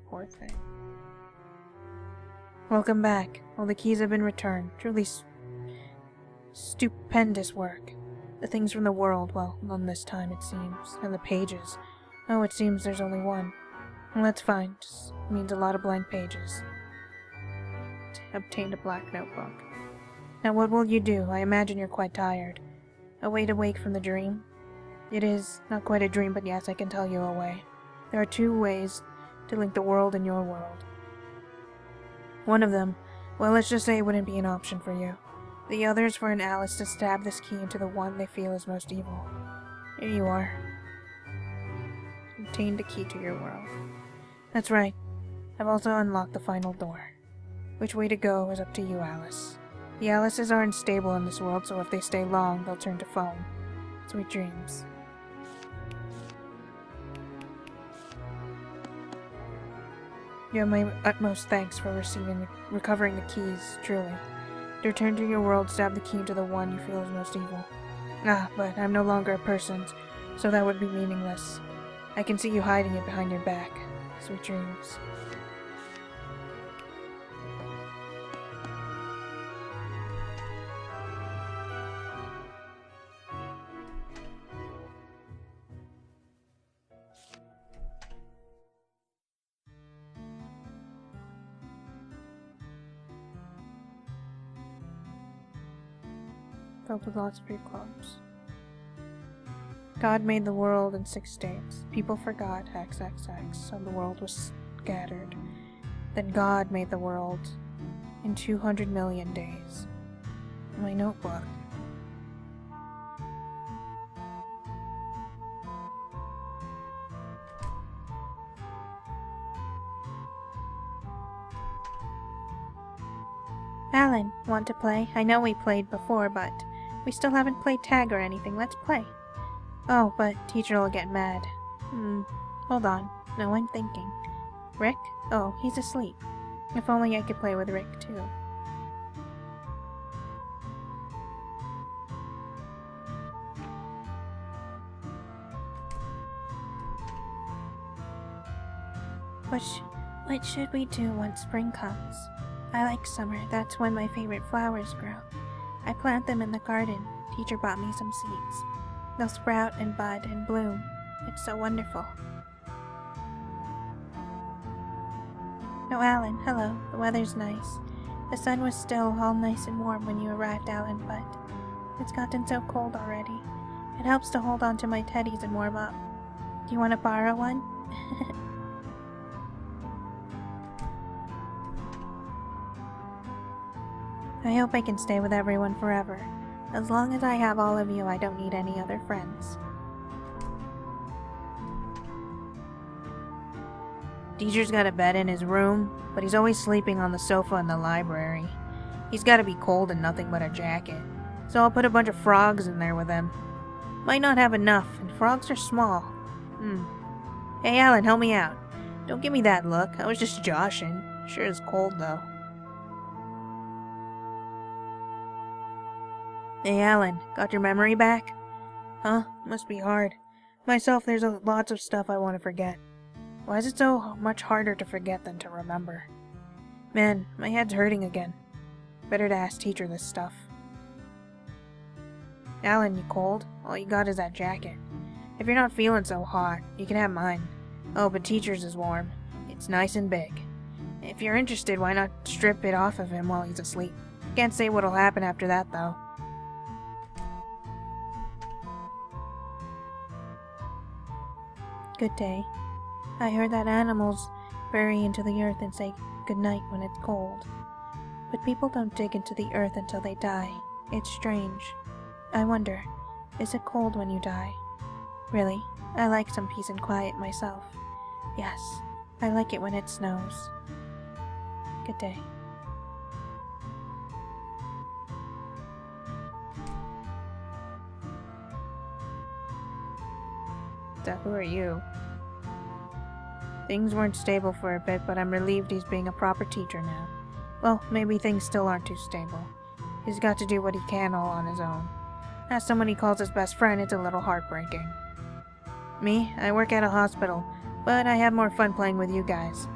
Poor thing. Welcome back. All the keys have been returned. Truly stupendous work. The things from the world, well, none this time it seems. And the pages. Oh, it seems there's only one. Well, that's fine. Just means a lot of blank pages. Obtained a black notebook. Now what will you do? I imagine you're quite tired. A way to wake from the dream? It is not quite a dream, but yes, I can tell you a way. There are 2 ways to link the world and your world. One of them, well, let's just say it wouldn't be an option for you. The other is for an Alice to stab this key into the one they feel is most evil. Here you are. Obtained the key to your world. That's right. I've also unlocked the final door. Which way to go is up to you, Alice. The Alices are unstable in this world, so if they stay long, they'll turn to foam. Sweet dreams. You have my utmost thanks for recovering the keys, truly. To return to your world, stab the key into the one you feel is most evil. Ah, but I'm no longer a person, so that would be meaningless. I can see you hiding it behind your back. Sweet dreams. Filled with lots of free clubs. God made the world in 6 days. People forgot XXX, so the world was scattered. Then God made the world in 200 million days. My notebook. Alan, want to play? I know we played before, but we still haven't played tag or anything. Let's play. Oh, but teacher will get mad. Hold on. No, I'm thinking. Rick? Oh, he's asleep. If only I could play with Rick, too. What should we do once spring comes? I like summer. That's when my favorite flowers grow. I plant them in the garden. Teacher bought me some seeds. They'll sprout and bud and bloom. It's so wonderful. Oh, Alan, hello. The weather's nice. The sun was still all nice and warm when you arrived, Alan, but it's gotten so cold already. It helps to hold on to my teddies and warm up. Do you want to borrow one? I hope I can stay with everyone forever. As long as I have all of you, I don't need any other friends. Teacher's got a bed in his room, but he's always sleeping on the sofa in the library. He's gotta be cold and nothing but a jacket, so I'll put a bunch of frogs in there with him. Might not have enough, and frogs are small. Hey Alan, help me out. Don't give me that look, I was just joshing. Sure is cold though. Hey Alan, got your memory back? Huh? Must be hard. Myself, there's lots of stuff I want to forget. Why is it so much harder to forget than to remember? Man, my head's hurting again. Better to ask teacher this stuff. Alan, you cold? All you got is that jacket. If you're not feeling so hot, you can have mine. Oh, but teacher's is warm. It's nice and big. If you're interested, why not strip it off of him while he's asleep? Can't say what'll happen after that, though. Good day. I heard that animals bury into the earth and say goodnight when it's cold. But people don't dig into the earth until they die. It's strange. I wonder, is it cold when you die? Really, I like some peace and quiet myself. Yes, I like it when it snows. Good day. So who are you? Things weren't stable for a bit, but I'm relieved he's being a proper teacher now. Well, maybe things still aren't too stable. He's got to do what he can all on his own. As someone he calls his best friend, it's a little heartbreaking. Me? I work at a hospital, but I have more fun playing with you guys.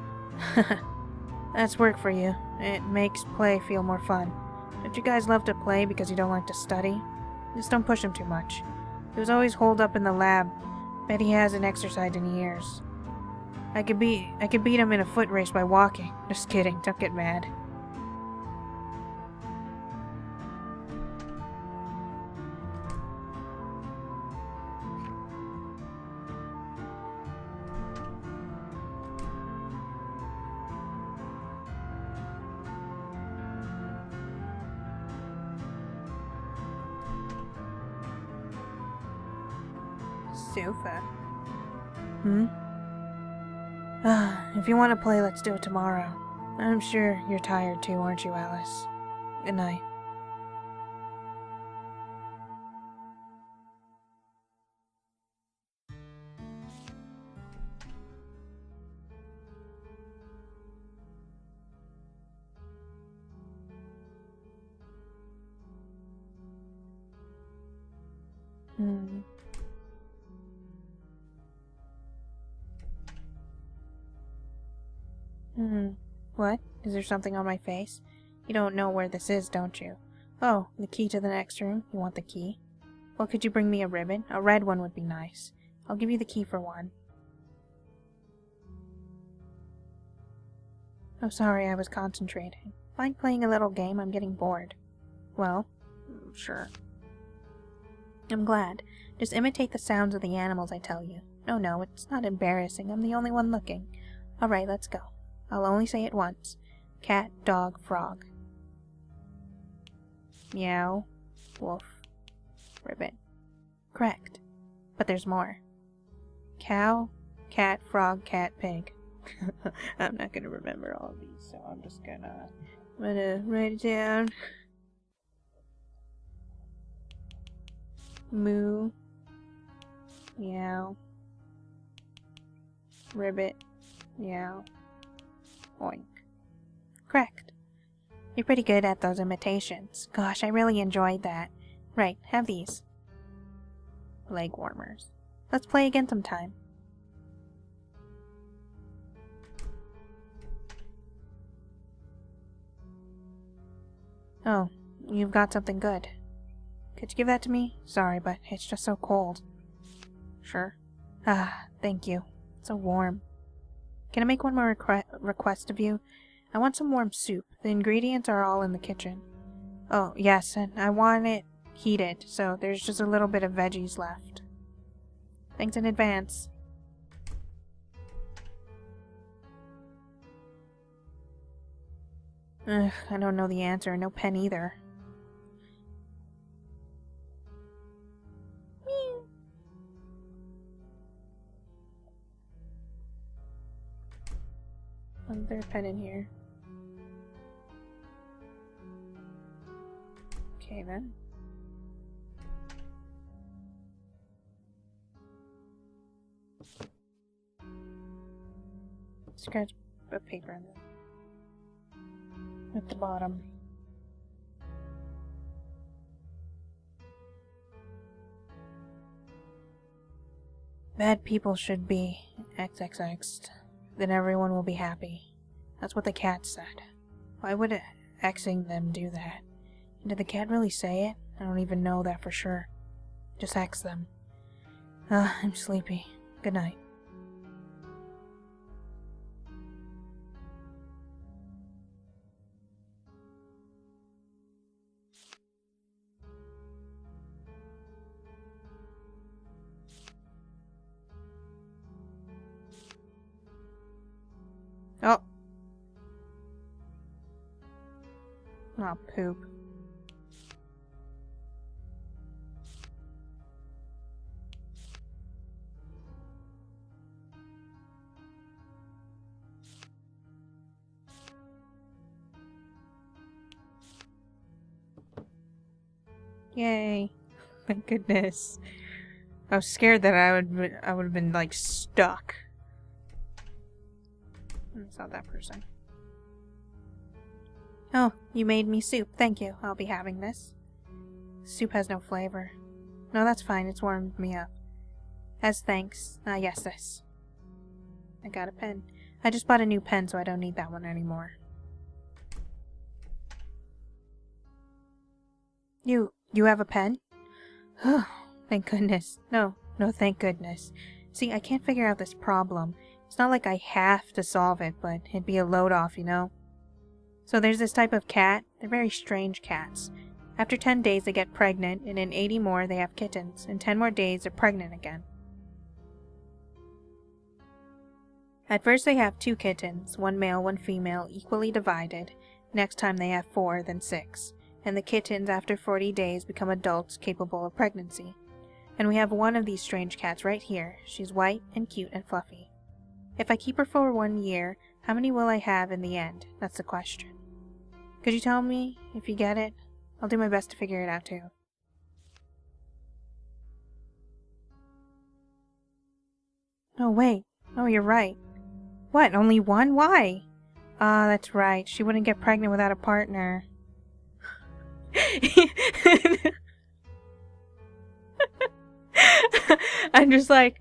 That's work for you. It makes play feel more fun. Don't you guys love to play because you don't like to study? Just don't push him too much. He was always holed up in the lab. Bet he hasn't exercised in years. I could beat him in a foot race by walking. Just kidding, don't get mad. Sofa. If you want to play, let's do it tomorrow. I'm sure you're tired too, aren't you, Alice? Good night. What? Is there something on my face? You don't know where this is, don't you? Oh, the key to the next room? You want the key? Well, could you bring me a ribbon? A red one would be nice. I'll give you the key for one. Oh, sorry, I was concentrating. Mind playing a little game? I'm getting bored. Well, sure. I'm glad. Just imitate the sounds of the animals I tell you. No, it's not embarrassing. I'm the only one looking. Alright, let's go. I'll only say it once. Cat, dog, frog. Meow, wolf, ribbon. Correct. But there's more. Cow, cat, frog, cat, pig. I'm not gonna remember all of these, so I'm just gonna write it down. Moo, meow, ribbit, meow, oink. Correct. You're pretty good at those imitations. Gosh, I really enjoyed that. Right, have these. Leg warmers. Let's play again sometime. Oh, you've got something good. Could you give that to me? Sorry, but it's just so cold. Sure. Ah, thank you. It's so warm. Can I make one more request of you? I want some warm soup. The ingredients are all in the kitchen. Oh, yes, and I want it heated, so there's just a little bit of veggies left. Thanks in advance. Ugh, I don't know the answer. No pen either. Is there a pen in here? Okay then. Scratch a paper at the bottom. Bad people should be XXX'd. Then everyone will be happy. That's what the cat said. Why would Xing them do that? And did the cat really say it? I don't even know that for sure. Just X them. I'm sleepy. Good night. Oh. Oh, poop. Yay. Thank goodness. I was scared that I would have been like stuck. It's not that person. Oh, you made me soup. Thank you. I'll be having this. Soup has no flavor. No, that's fine. It's warmed me up. As thanks. Yes, this. I got a pen. I just bought a new pen, so I don't need that one anymore. You have a pen? Oh, thank goodness. No, thank goodness. See, I can't figure out this problem. It's not like I have to solve it, but it'd be a load off, you know? So there's this type of cat. They're very strange cats. After 10 days they get pregnant, and in 80 more they have kittens. In 10 more days they're pregnant again. At first they have 2 kittens, 1 male, 1 female, equally divided. Next time they have 4, then 6. And the kittens after 40 days become adults capable of pregnancy. And we have one of these strange cats right here. She's white and cute and fluffy. If I keep her for 1 year, how many will I have in the end? That's the question. Could you tell me if you get it? I'll do my best to figure it out too. Oh wait, oh you're right. What, only one? Why? Ah, that's right, she wouldn't get pregnant without a partner. I'm just like,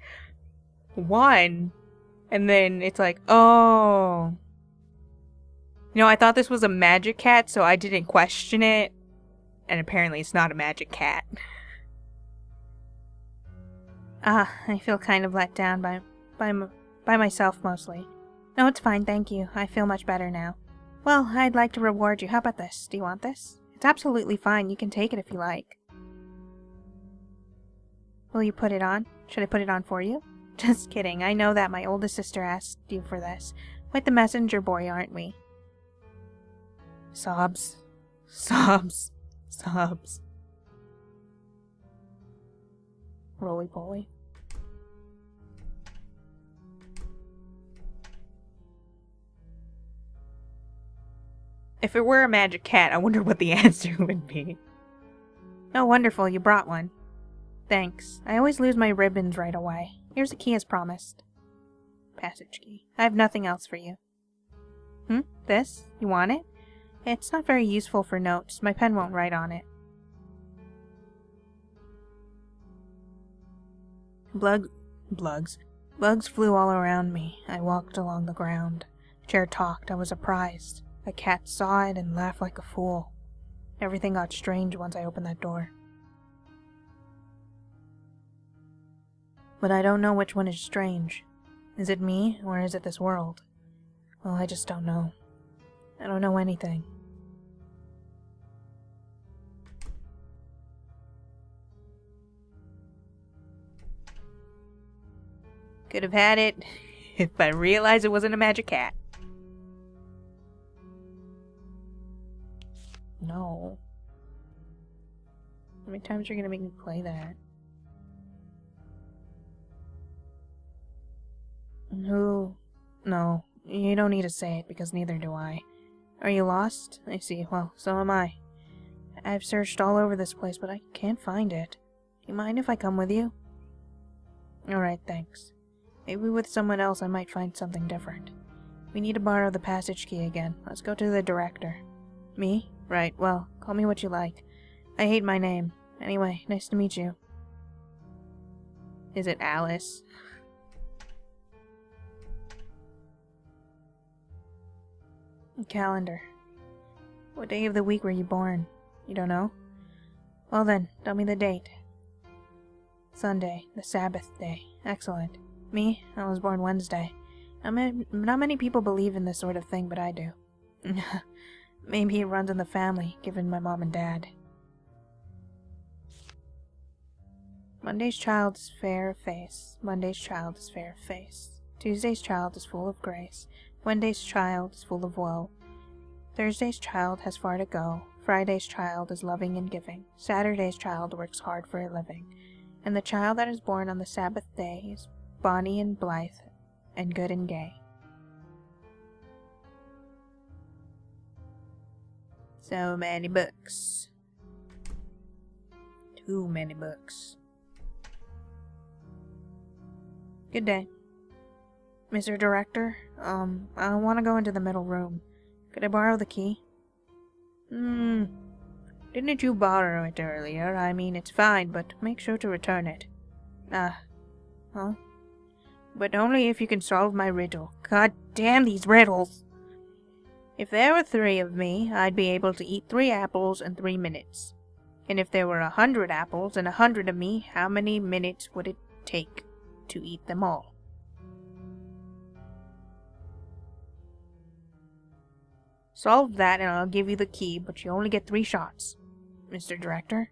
1. And then it's like, oh. You know, I thought this was a magic cat, so I didn't question it. And apparently it's not a magic cat. I feel kind of let down by myself mostly. No, it's fine, thank you. I feel much better now. Well, I'd like to reward you. How about this? Do you want this? It's absolutely fine. You can take it if you like. Will you put it on? Should I put it on for you? Just kidding. I know that my oldest sister asked you for this. Quite the messenger boy, aren't we? Sobs. Sobs. Sobs. Roly-poly. If it were a magic cat, I wonder what the answer would be. Oh, wonderful, you brought one. Thanks. I always lose my ribbons right away. Here's a key as promised. Passage key. I have nothing else for you. This? You want it? It's not very useful for notes. My pen won't write on it. Bugs flew all around me. I walked along the ground. The chair talked. I was surprised. A cat saw it and laughed like a fool. Everything got strange once I opened that door. But I don't know which one is strange. Is it me, or is it this world? Well, I just don't know. I don't know anything. Could have had it if I realized it wasn't a magic cat. No. How many times are you gonna make me play that? No. No. You don't need to say it, because neither do I. Are you lost? I see. Well, so am I. I've searched all over this place, but I can't find it. Do you mind if I come with you? Alright, thanks. Maybe with someone else I might find something different. We need to borrow the passage key again. Let's go to the director. Me? Right, well, call me what you like. I hate my name. Anyway, nice to meet you. Is it Alice? Calendar. What day of the week were you born? You don't know? Well then, tell me the date. Sunday, the Sabbath day. Excellent. Me? I was born Wednesday. Not many people believe in this sort of thing, but I do. Maybe it runs in the family, given my mom and dad. Monday's child is fair of face. Monday's child is fair of face. Tuesday's child is full of grace. Wednesday's child is full of woe. Thursday's child has far to go. Friday's child is loving and giving. Saturday's child works hard for a living. And the child that is born on the Sabbath day is bonny and blithe and good and gay. So many books. Too many books. Good day. Mr. Director, I want to go into the middle room. Could I borrow the key? Didn't you borrow it earlier? I mean, it's fine, but make sure to return it. Huh? But only if you can solve my riddle. God damn these riddles! If there were 3 of me, I'd be able to eat 3 apples in 3 minutes. And if there were 100 apples and 100 of me, how many minutes would it take to eat them all? Solve that and I'll give you the key, but you only get 3 shots, Mr. Director.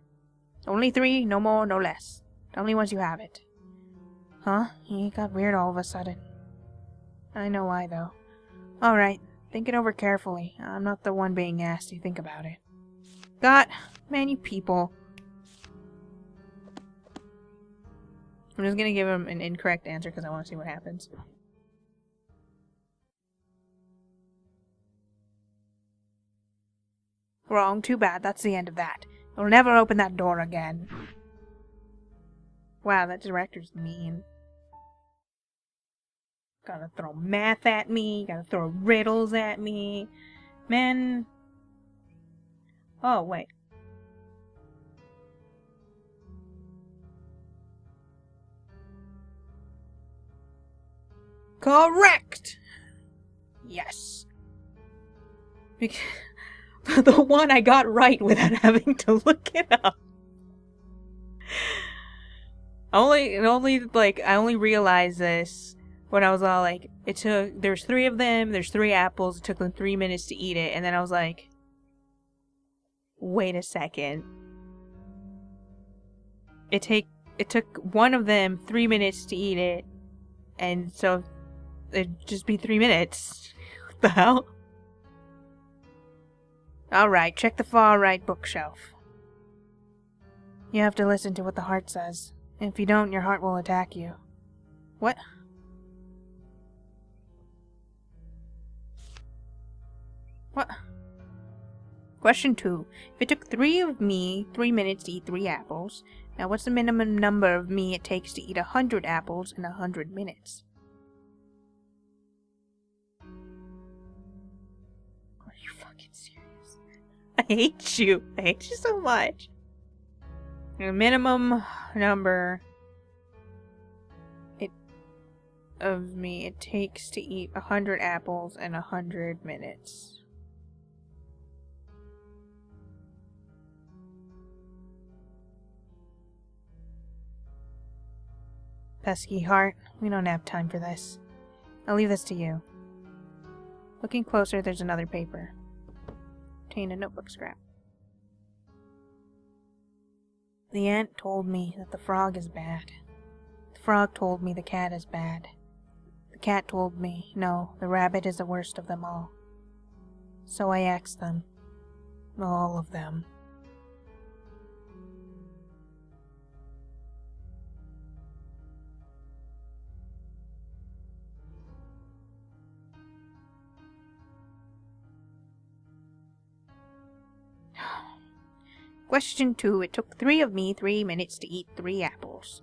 Only 3, no more, no less. Tell me once you have it. Huh? He got weird all of a sudden. I know why, though. Alright, think it over carefully. I'm not the one being asked. You think about it. God, man, you people. I'm just gonna give him an incorrect answer because I want to see what happens. Wrong, too bad. That's the end of that. You'll never open that door again. Wow, that director's mean. Gotta throw math at me, gotta throw riddles at me. Man. Oh, wait. Correct! Yes. The one I got right without having to look it up. I only realized this when I was all like, there's 3 of them, there's 3 apples, it took them 3 minutes to eat it, and then I was like, wait a second. It took one of them 3 minutes to eat it, and so it'd just be 3 minutes. What the hell? Alright, check the far right bookshelf. You have to listen to what the heart says. If you don't, your heart will attack you. What? What? Question 2. If it took 3 of me 3 minutes to eat 3 apples, now what's the minimum number of me it takes to eat 100 apples in 100 minutes? Are you fucking serious? I hate you. I hate you so much. The minimum number of me it takes to eat 100 apples in 100 minutes. Pesky heart, we don't have time for this. I'll leave this to you. Looking closer, there's another paper. Contained a notebook scrap. The ant told me that the frog is bad. The frog told me the cat is bad. The cat told me, no, the rabbit is the worst of them all. So I asked them. All of them. Question 2. It took 3 of me 3 minutes to eat 3 apples.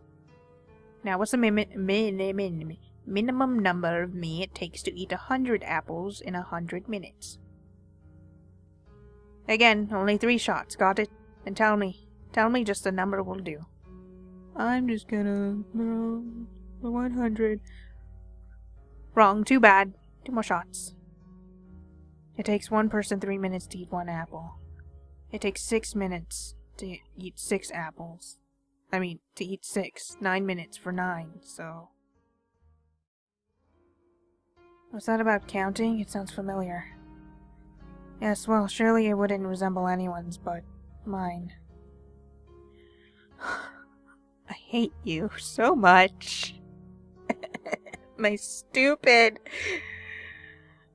Now, what's the minimum number of me it takes to eat 100 apples in 100 minutes? Again, only 3 shots. Got it? And tell me just the number will do. I'm just gonna throw the 100. Wrong. Too bad. 2 more shots. It takes 1 person 3 minutes to eat 1 apple. It takes 6 minutes to eat 6 apples. I mean, to eat 6. 9 minutes for 9, so... Was that about counting? It sounds familiar. Yes, well, surely it wouldn't resemble anyone's, but mine. I hate you so much. My stupid...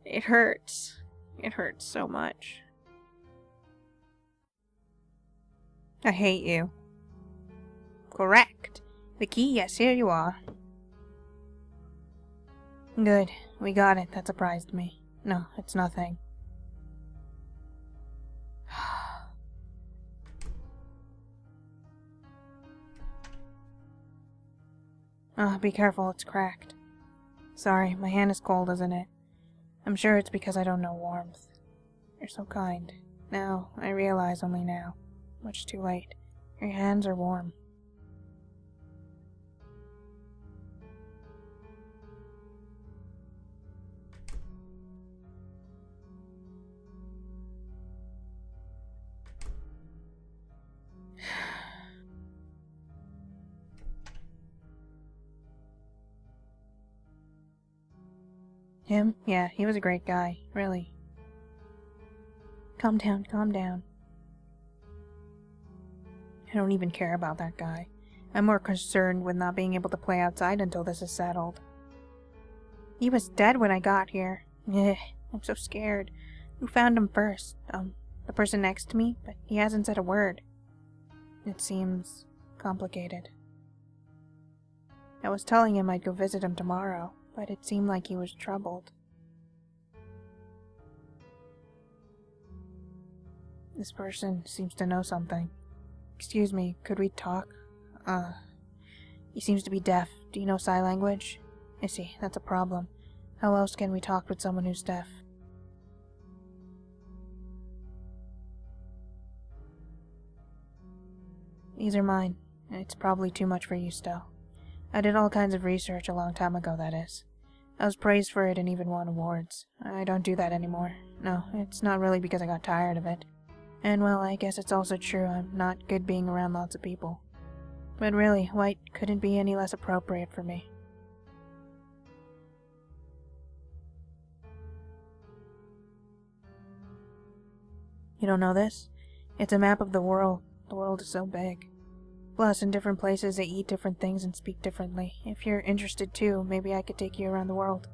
It hurts. It hurts so much. I hate you. Correct. The key, yes, here you are. Good. We got it. That surprised me. No, it's nothing. Be careful, it's cracked. Sorry, my hand is cold, isn't it? I'm sure it's because I don't know warmth. You're so kind. Now, I realize only now. Much too late. Your hands are warm. Him? Yeah, he was a great guy, really. Calm down, calm down. I don't even care about that guy. I'm more concerned with not being able to play outside until this is settled. He was dead when I got here. Ugh, I'm so scared. Who found him first? The person next to me? But he hasn't said a word. It seems complicated. I was telling him I'd go visit him tomorrow, but it seemed like he was troubled. This person seems to know something. Excuse me, could we talk? He seems to be deaf. Do you know sign language? I see, that's a problem. How else can we talk with someone who's deaf? These are mine. It's probably too much for you still. I did all kinds of research a long time ago, that is. I was praised for it and even won awards. I don't do that anymore. No, it's not really because I got tired of it. And well, I guess it's also true I'm not good being around lots of people. But really, white couldn't be any less appropriate for me. You don't know this? It's a map of the world. The world is so big. Plus, in different places they eat different things and speak differently. If you're interested too, maybe I could take you around the world.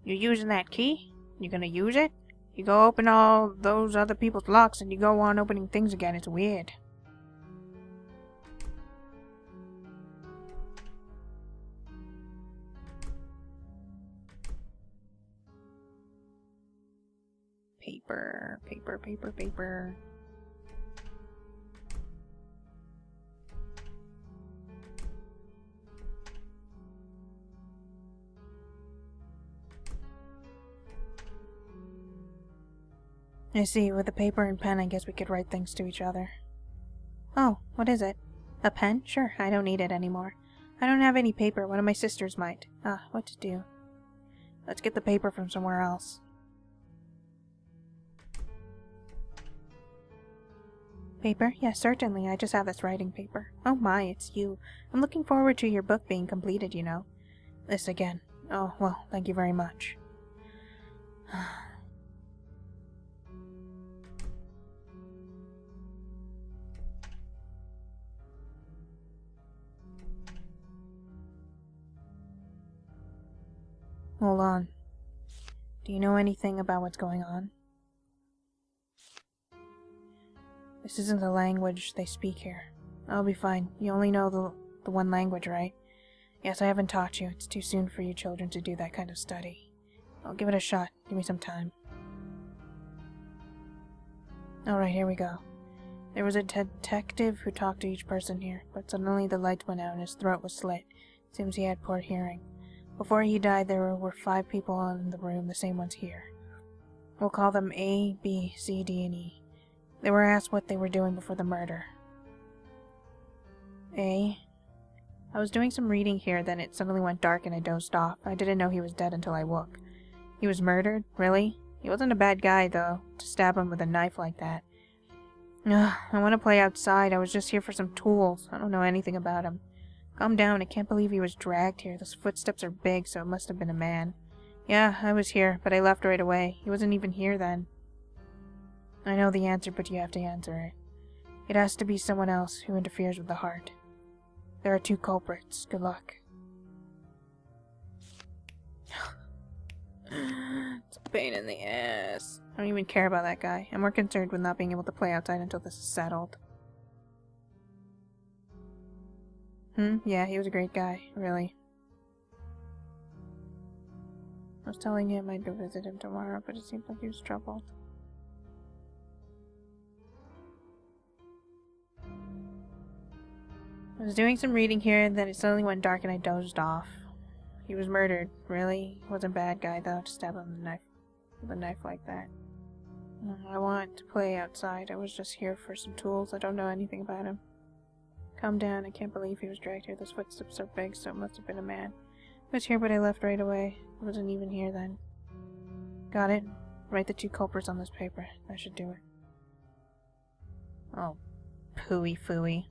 You're using that key? You gonna use it? You go open all those other people's locks and you go on opening things again. It's weird. Paper, paper, paper, paper. I see, with the paper and pen I guess we could write things to each other. Oh, what is it? A pen? Sure, I don't need it anymore. I don't have any paper, one of my sisters might. What to do? Let's get the paper from somewhere else. Paper? Yes, certainly, I just have this writing paper. Oh my, it's you. I'm looking forward to your book being completed, you know. This again. Oh, well, thank you very much. Hold on. Do you know anything about what's going on? This isn't the language they speak here. I'll be fine. You only know the one language, right? Yes, I haven't taught you. It's too soon for you children to do that kind of study. I'll give it a shot. Give me some time. Alright, here we go. There was a detective who talked to each person here, but suddenly the lights went out and his throat was slit. Seems he had poor hearing. Before he died, there were 5 people in the room, the same ones here. We'll call them A, B, C, D, and E. They were asked what they were doing before the murder. A. I was doing some reading here, then it suddenly went dark and I dozed off. I didn't know he was dead until I woke. He was murdered? Really? He wasn't a bad guy, though, to stab him with a knife like that. Ugh, I want to play outside. I was just here for some tools. I don't know anything about him. Calm down, I can't believe he was dragged here. Those footsteps are big, so it must have been a man. Yeah, I was here, but I left right away. He wasn't even here then. I know the answer, but you have to answer it. It has to be someone else who interferes with the heart. There are 2 culprits. Good luck. It's a pain in the ass. I don't even care about that guy. I'm more concerned with not being able to play outside until this is settled. Yeah, he was a great guy, really. I was telling him I'd go visit him tomorrow, but it seemed like he was troubled. I was doing some reading here, and then it suddenly went dark and I dozed off. He was murdered. Really? He wasn't a bad guy, though, to stab him with a knife like that. I want to play outside. I was just here for some tools. I don't know anything about him. Calm down. I can't believe he was dragged here. Those footsteps are big, so it must have been a man. I was here, but I left right away. I wasn't even here then. Got it? Write the 2 culprits on this paper. That should do it. Oh. Pooey fooey.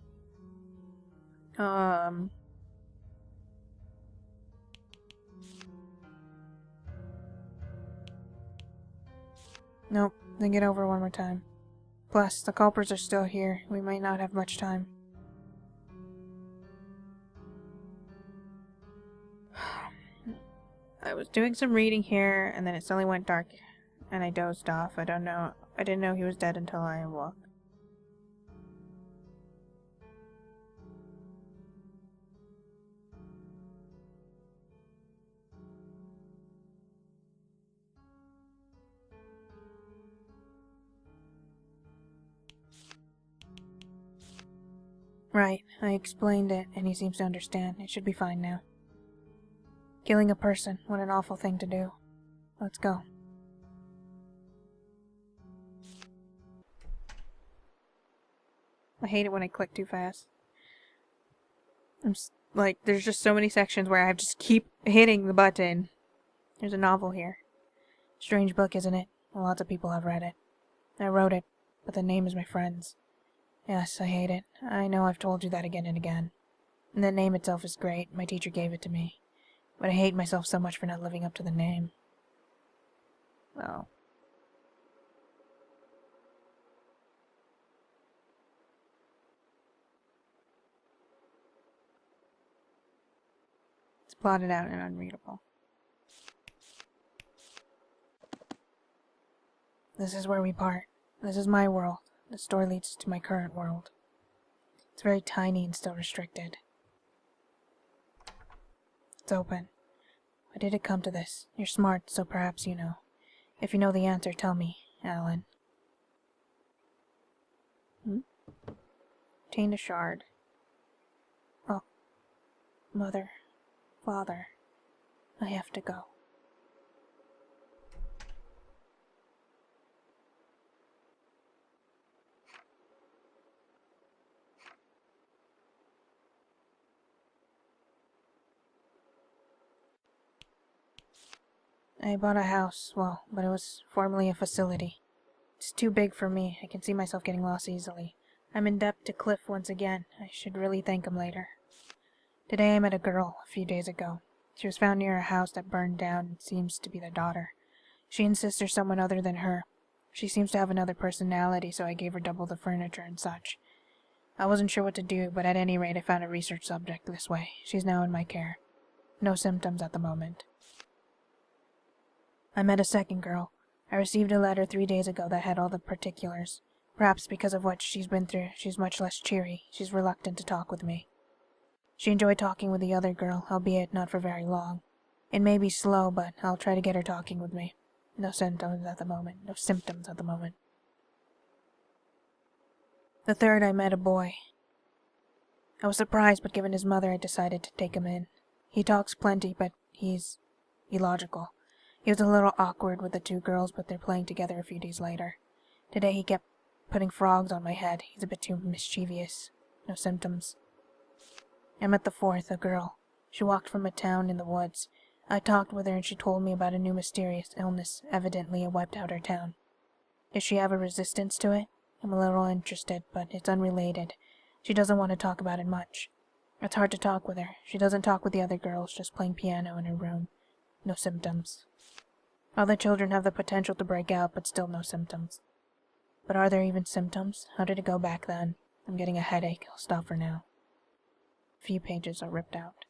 Nope. Think it over one more time. Plus, the culprits are still here. We might not have much time. I was doing some reading here, and then it suddenly went dark, and I dozed off. I didn't know he was dead until I awoke. Right, I explained it, and he seems to understand. It should be fine now. Killing a person, what an awful thing to do. Let's go. I hate it when I click too fast. There's just so many sections where I have to just keep hitting the button. There's a novel here. Strange book, isn't it? Lots of people have read it. I wrote it, but the name is my friend's. Yes, I hate it. I know I've told you that again and again. And the name itself is great. My teacher gave it to me. But I hate myself so much for not living up to the name. Well. It's blotted out and unreadable. This is where we part. This is my world. The story leads to my current world. It's very tiny and still restricted. It's open. Why did it come to this? You're smart, so perhaps you know. If you know the answer, tell me, Alan. Obtained a shard. Oh. Mother. Father. I have to go. I bought a house, but it was formerly a facility. It's too big for me. I can see myself getting lost easily. I'm in debt to Cliff once again. I should really thank him later. Today I met a girl, a few days ago. She was found near a house that burned down and seems to be the daughter. She insists there's someone other than her. She seems to have another personality, so I gave her double the furniture and such. I wasn't sure what to do, but at any rate I found a research subject this way. She's now in my care. No symptoms at the moment. I met a second girl. I received a letter 3 days ago that had all the particulars. Perhaps because of what she's been through, she's much less cheery. She's reluctant to talk with me. She enjoyed talking with the other girl, albeit not for very long. It may be slow, but I'll try to get her talking with me. No symptoms at the moment. The third, I met a boy. I was surprised, but given his mother, I decided to take him in. He talks plenty, but he's illogical. He was a little awkward with the 2 girls, but they're playing together a few days later. Today he kept putting frogs on my head. He's a bit too mischievous. No symptoms. I met the fourth, a girl. She walked from a town in the woods. I talked with her and she told me about a new mysterious illness. Evidently it wiped out her town. Does she have a resistance to it? I'm a little interested, but it's unrelated. She doesn't want to talk about it much. It's hard to talk with her. She doesn't talk with the other girls, just playing piano in her room. No symptoms. Other children have the potential to break out, but still no symptoms. But are there even symptoms? How did it go back then? I'm getting a headache. I'll stop for now. A few pages are ripped out.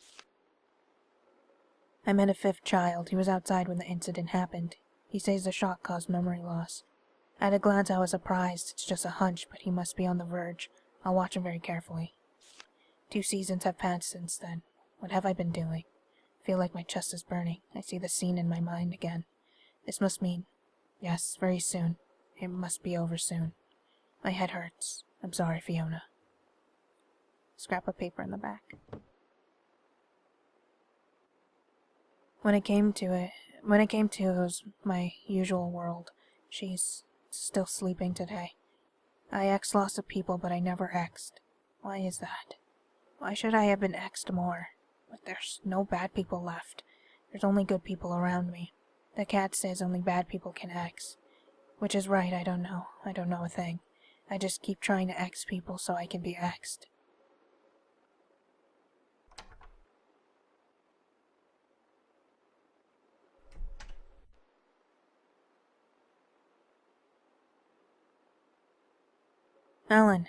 I met a 5th child. He was outside when the incident happened. He says the shock caused memory loss. At a glance I was surprised. It's just a hunch, but he must be on the verge. I'll watch him very carefully. 2 seasons have passed since then. What have I been doing? I feel like my chest is burning. I see the scene in my mind again. This must mean, yes, very soon. It must be over soon. My head hurts. I'm sorry, Fiona. Scrap of paper in the back. When it came to it, it was my usual world. She's still sleeping today. I X lots of people, but I never X'd. Why is that? Why should I have been X'd more? But there's no bad people left. There's only good people around me. The cat says only bad people can X. Which is right, I don't know. I don't know a thing. I just keep trying to X people so I can be X'd. Alan,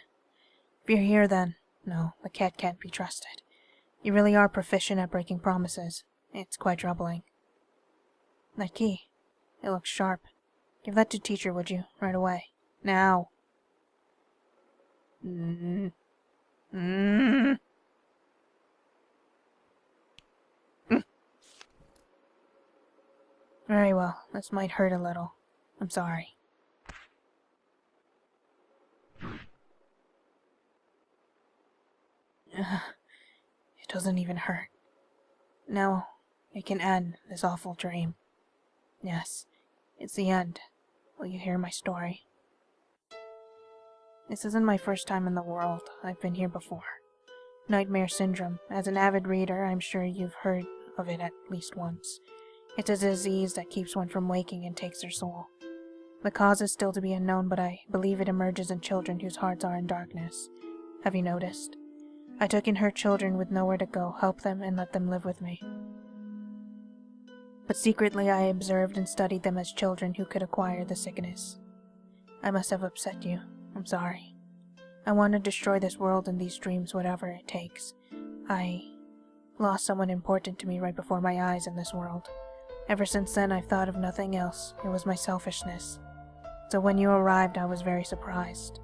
if you're here then, no, the cat can't be trusted. You really are proficient at breaking promises. It's quite troubling. That key, it looks sharp. Give that to teacher, would you? Right away. Now. Very well, this might hurt a little. I'm sorry. It doesn't even hurt. Now, it can end this awful dream. Yes, it's the end. Will you hear my story? This isn't my first time in the world. I've been here before. Nightmare syndrome. As an avid reader, I'm sure you've heard of it at least once. It's a disease that keeps one from waking and takes their soul. The cause is still to be unknown, but I believe it emerges in children whose hearts are in darkness. Have you noticed? I took in her children with nowhere to go, helped them, and let them live with me. But secretly I observed and studied them as children who could acquire the sickness. I must have upset you. I'm sorry. I want to destroy this world and these dreams, whatever it takes. I lost someone important to me right before my eyes in this world. Ever since then, I've thought of nothing else. It was my selfishness. So when you arrived, I was very surprised.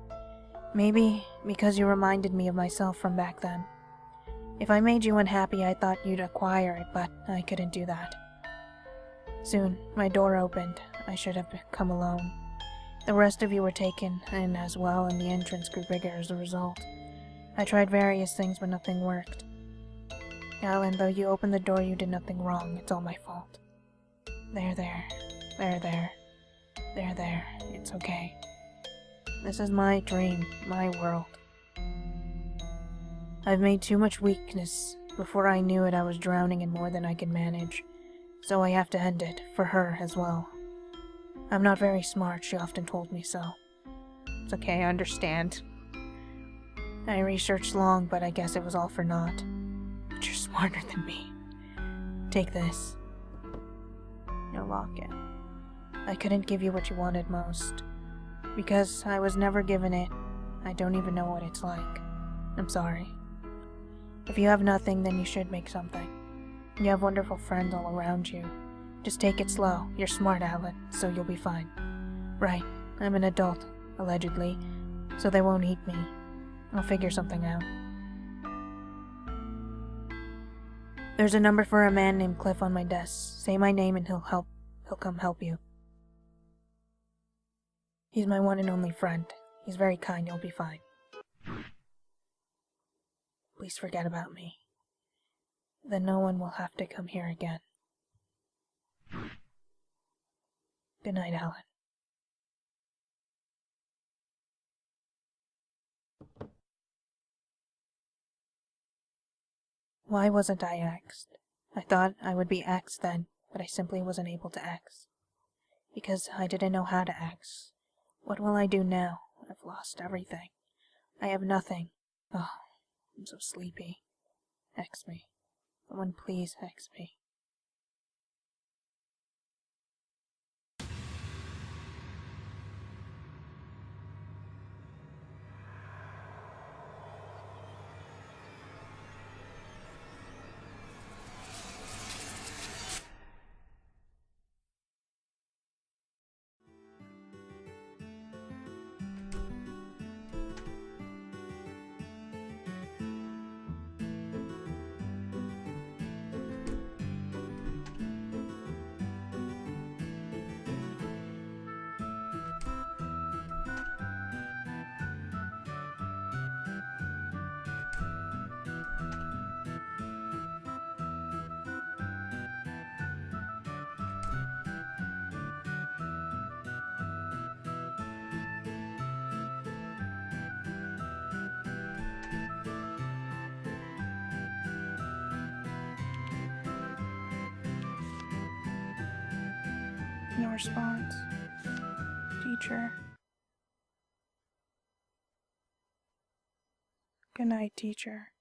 Maybe because you reminded me of myself from back then. If I made you unhappy, I thought you'd acquire it, but I couldn't do that. Soon, my door opened. I should have come alone. The rest of you were taken in as well, and the entrance grew bigger as a result. I tried various things, but nothing worked. Alan, though you opened the door, you did nothing wrong. It's all my fault. There. It's okay. This is my dream, my world. I've made too much weakness. Before I knew it, I was drowning in more than I could manage. So I have to end it, for her as well. I'm not very smart, she often told me so. It's okay, I understand. I researched long, but I guess it was all for naught. But you're smarter than me. Take this. Your locket. I couldn't give you what you wanted most. Because I was never given it, I don't even know what it's like. I'm sorry. If you have nothing, then you should make something. You have wonderful friends all around you. Just take it slow. You're smart, Alan, so you'll be fine. Right, I'm an adult, allegedly, so they won't eat me. I'll figure something out. There's a number for a man named Cliff on my desk. Say my name and he'll come help you. He's my one and only friend. He's very kind, you'll be fine. Please forget about me. Then no one will have to come here again. Good night, Alan. Why wasn't I axed? I thought I would be axed then, but I simply wasn't able to ax. Because I didn't know how to ax. What will I do now? I've lost everything. I have nothing. Oh, I'm so sleepy. Ax me. Someone please ax me. No response. Teacher. Good night, teacher.